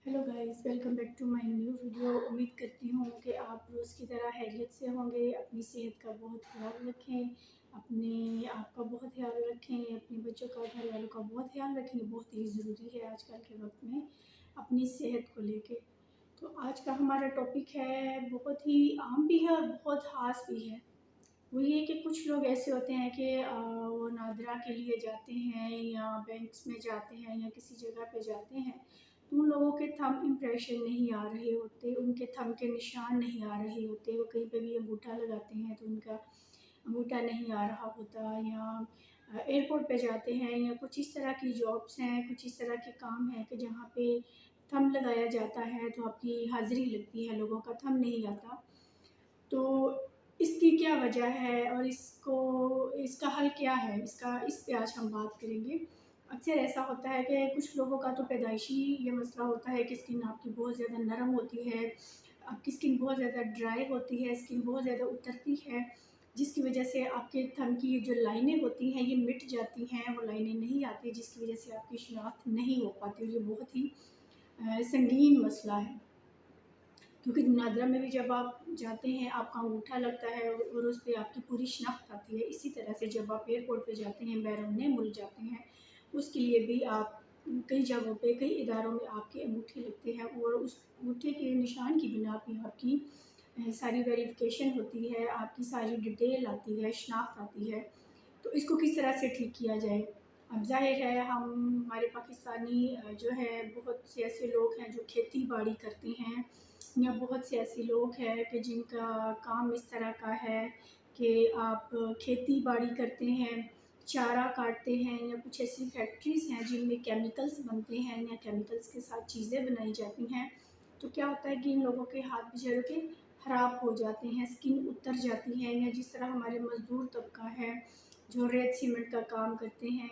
Hello guys, welcome back to my new video. उम्मीद करती हूँ कि आप रोज़ की तरह खैरियत से होंगे। अपनी सेहत का बहुत ख्याल रखें, अपने आप का बहुत ख्याल रखें, अपने बच्चों का, घर वालों का बहुत ख्याल रखें। बहुत ही ज़रूरी है आजकल के वक्त में अपनी सेहत को लेके। तो आज का हमारा टॉपिक है, बहुत ही आम भी है और बहुत ख़ास भी है। वो ये कि कुछ लोग ऐसे होते हैं कि वो नादरा के लिए जाते हैं या बैंक्स में जाते हैं या किसी जगह पे जाते हैं, तो उन लोगों के थंब इम्प्रेशन नहीं आ रहे होते, उनके थंब के निशान नहीं आ रहे होते। वो कहीं पे भी अंगूठा लगाते हैं तो उनका अंगूठा नहीं आ रहा होता, या एयरपोर्ट पे जाते हैं, या कुछ इस तरह की जॉब्स हैं, कुछ इस तरह के काम हैं कि जहाँ पे थंब लगाया जाता है तो आपकी हाज़िरी लगती है, लोगों का थंब नहीं आता। तो इसकी क्या वजह है और इसका हल क्या है? इस पे आज हम बात करेंगे। अक्सर ऐसा होता है कि कुछ लोगों का तो पैदाइशी ये मसला होता है कि स्किन आपकी बहुत ज़्यादा नरम होती है, आपकी स्किन बहुत ज़्यादा ड्राई होती है, स्किन बहुत ज़्यादा उतरती है, जिसकी वजह से आपके थंब की जो लाइनें होती हैं ये मिट जाती हैं, वो लाइनें नहीं आती, जिसकी वजह से आपकी शिनाख्त नहीं हो पाती, और ये बहुत ही संगीन मसला है। क्योंकि नादरा में भी जब आप जाते हैं, आपका अंगूठा लगता है और उस पे आपकी पूरी शिनाख्त आती है। इसी तरह से जब आप एयरपोर्ट पे जाते हैं, बैरून मुल्क जाते हैं, उसके लिए भी आप कई जगहों पे, कई इदारों में आपके अंगूठे लगते हैं, और उस अंगूठे के निशान की बिना पे आपकी सारी वेरिफ़िकेशन होती है, आपकी सारी डिटेल आती है, शिनाख्त आती है। तो इसको किस तरह से ठीक किया जाए? अब ज़ाहिर है, हमारे पाकिस्तानी जो है, बहुत से ऐसे लोग हैं जो खेती-बाड़ी करते हैं, या बहुत से ऐसे लोग हैं कि जिनका काम इस तरह का है कि आप खेती-बाड़ी करते हैं, चारा काटते हैं, या कुछ ऐसी फैक्ट्रीज़ हैं जिनमें केमिकल्स बनते हैं या केमिकल्स के साथ चीज़ें बनाई जाती हैं। तो क्या होता है कि इन लोगों के हाथ बेचारों के ख़राब हो जाते हैं, स्किन उतर जाती है, या जिस तरह हमारे मज़दूर तबका है जो रेत सीमेंट का काम करते हैं,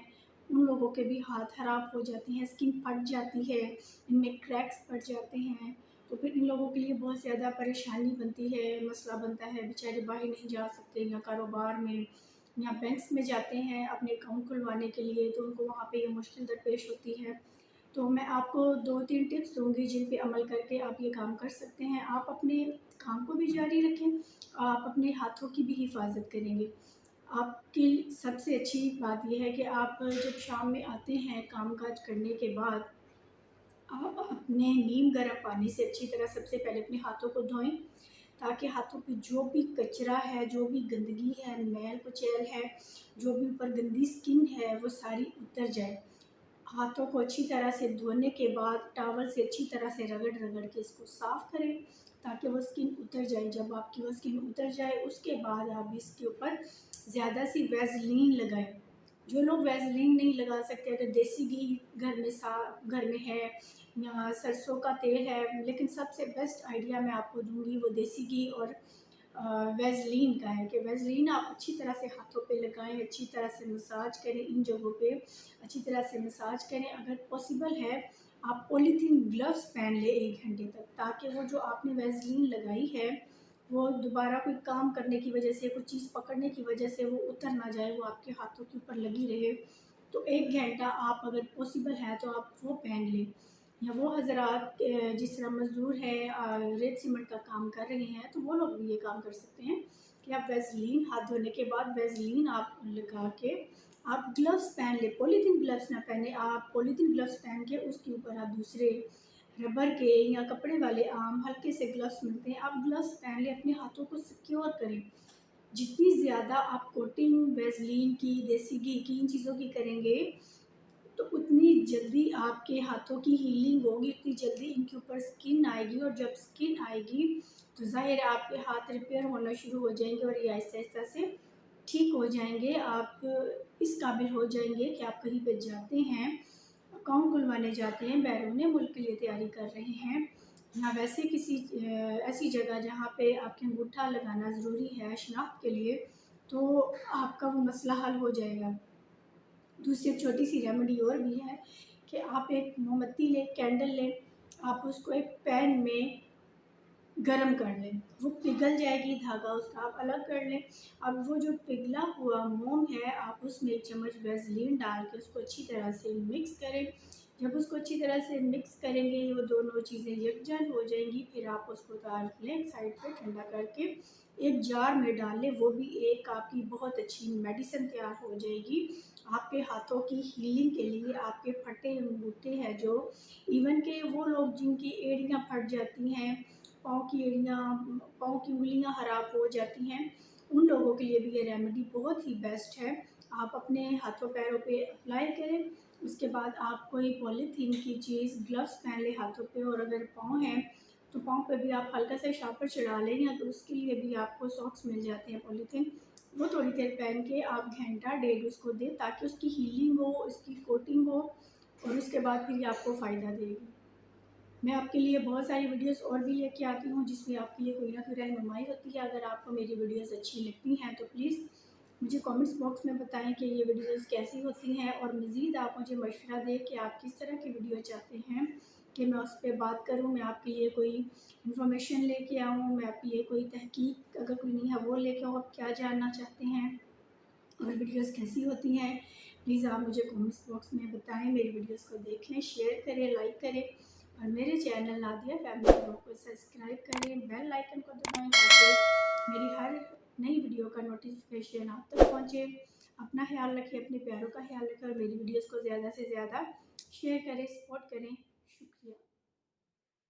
उन लोगों के भी हाथ ख़राब हो जाते हैं, स्किन फट जाती है, इनमें क्रैक्स पड़ जाते हैं। तो फिर इन लोगों के लिए बहुत ज़्यादा परेशानी बनती है, मसला बनता है, बेचारे बाहर नहीं जा सकते, या कारोबार में या बैंक्स में जाते हैं अपने अकाउंट खुलवाने के लिए, तो उनको वहाँ पे ये मुश्किल दरपेश होती है। तो मैं आपको 2-3 टिप्स दूँगी जिन पे अमल करके आप ये काम कर सकते हैं। आप अपने काम को भी जारी रखें, आप अपने हाथों की भी हिफाज़त करेंगे। आपकी सबसे अच्छी बात ये है कि आप जब शाम में आते हैं काम-काज करने के बाद, आप अपने नीम गर्म पानी से अच्छी तरह सबसे पहले अपने हाथों को धोएँ, ताकि हाथों पे जो भी कचरा है, जो भी गंदगी है, मैल-कुचैल है, जो भी ऊपर गंदी स्किन है, वो सारी उतर जाए। हाथों को अच्छी तरह से धोने के बाद टॉवल से अच्छी तरह से रगड़-रगड़ के इसको साफ़ करें, ताकि वो स्किन उतर जाए। जब आपकी वो स्किन उतर जाए, उसके बाद आप इसके ऊपर ज़्यादा सी वैसलीन लगाएँ। जो लोग वैसलीन नहीं लगा सकते, अगर देसी घी घर में है या सरसों का तेल है, लेकिन सबसे बेस्ट आइडिया मैं आपको दूँगी वो देसी घी और वैसलीन का है कि वैसलीन आप अच्छी तरह से हाथों पे लगाएँ, अच्छी तरह से मसाज करें, इन जगहों पे अच्छी तरह से मसाज करें। अगर पॉसिबल है, आप पॉलीथीन ग्लव्स पहन लें 1 घंटे तक, ताकि वो जो आपने वैसलीन लगाई है, वो दोबारा कोई काम करने की वजह से, कोई चीज़ पकड़ने की वजह से वो उतर ना जाए, वो आपके हाथों के ऊपर लगी रहे। तो 1 घंटा आप, अगर पॉसिबल है तो आप वो पहन लें। या वो हज़रात जिस तरह मज़दूर हैं, रेत सीमेंट का काम कर रहे हैं, तो वो लोग भी ये काम कर सकते हैं कि आप वैसलीन, हाथ धोने के बाद वैसलीन आप लगा के आप ग्लव्स पहन लें। पॉलीथीन ग्लव्स ना पहने, आप पॉलीथीन ग्लव्स पहन के उसके ऊपर आप दूसरे रबर के या कपड़े वाले आम हल्के से ग्लव्स मिलते हैं, आप ग्लव्स पहन लें, अपने हाथों को सिक्योर करें। जितनी ज़्यादा आप कोटिंग वैसलीन की, देसी घी की, इन चीज़ों की करेंगे, तो उतनी जल्दी आपके हाथों की हीलिंग होगी, उतनी जल्दी इनके ऊपर स्किन आएगी, और जब स्किन आएगी तो ज़ाहिर है आपके हाथ रिपेयर होना शुरू हो जाएंगे, और ये आहिस्ता-आहिस्ता से ठीक हो जाएंगे। आप इस काबिल हो जाएंगे कि आप कहीं पे जाते हैं, अकाउंट खुलवाने जाते हैं, बैरून मुल्क के लिए तैयारी कर रहे हैं, या वैसे किसी ऐसी जगह जहाँ पे आपके अंगूठा लगाना ज़रूरी है शनाख्त के लिए, तो आपका वो मसला हल हो जाएगा। दूसरी एक छोटी-सी रेमेडी और भी है कि आप एक मोमबत्ती लें, कैंडल लें, आप उसको एक पैन में गरम कर लें, वो पिघल जाएगी, धागा उसका आप अलग कर लें। अब वो जो पिघला हुआ मोम है, आप उसमें 1 चम्मच वैसलीन डाल के उसको अच्छी तरह से मिक्स करें। जब उसको अच्छी तरह से मिक्स करेंगे, वो दोनों चीज़ें यकजान हो जाएंगी, फिर आप उसको उतार लें एक साइड पे ठंडा करके एक जार में डाल लें। वो भी एक आपकी बहुत अच्छी मेडिसिन तैयार हो जाएगी आपके हाथों की हीलिंग के लिए। आपके फटे अंगूठे हैं जो, इवन के वो लोग जिनकी एड़ियाँ फट जाती हैं, पाँव की एड़ियाँ, पाँव की उंगलियाँ खराब हो जाती हैं, उन लोगों के लिए भी ये रेमेडी बहुत ही बेस्ट है। आप अपने हाथों पैरों पे अप्लाई करें, उसके बाद आप कोई पॉलीथीन की चीज़, ग्लव्स पहन लें हाथों पे, और अगर पाँव हैं तो पाँव पे भी आप हल्का सा शापर चढ़ा लें, या तो उसके लिए भी आपको सॉक्स मिल जाते हैं पॉलीथीन, वो थोड़ी देर पहन के आप घंटा डेढ़ उसको दें ताकि उसकी हीलिंग हो, उसकी कोटिंग हो, और उसके बाद फिर ये आपको फ़ायदा देगी। मैं आपके लिए बहुत सारी वीडियोस और भी लेके आती हूँ जिसमें आपके लिए कोई ना कोई रहनुमाई होती है। अगर आपको मेरी वीडियोस अच्छी लगती हैं तो प्लीज़ मुझे कमेंट्स बॉक्स में बताएं कि ये वीडियोस कैसी होती हैं, और मज़ीद आप मुझे मशवरा दें कि आप किस तरह की वीडियो चाहते हैं कि मैं उस पर बात करूँ। मैं आपके लिए कोई इन्फॉर्मेशन लेके आऊँ, मैं आपके लिए कोई तहकीक अगर कोई नहीं है वो लेके आऊँ, आप क्या जानना चाहते हैं और वीडियोस कैसी होती हैं। प्लीज़ आप मुझे कमेंट्स बॉक्स में बताएं। मेरी वीडियोस को देखें, शेयर करें, लाइक करें, और मेरे चैनल नादिया फैमिली ब्लॉग को सब्सक्राइब करें, बेल आइकन को दबाएं ताकि मेरी हर नई वीडियो का नोटिफिकेशन आप तक पहुँचे। अपना ख्याल रखें, अपने प्यारों का ख्याल रखें, और मेरी वीडियोस को ज़्यादा से ज़्यादा शेयर करें, सपोर्ट करें। शुक्रिया।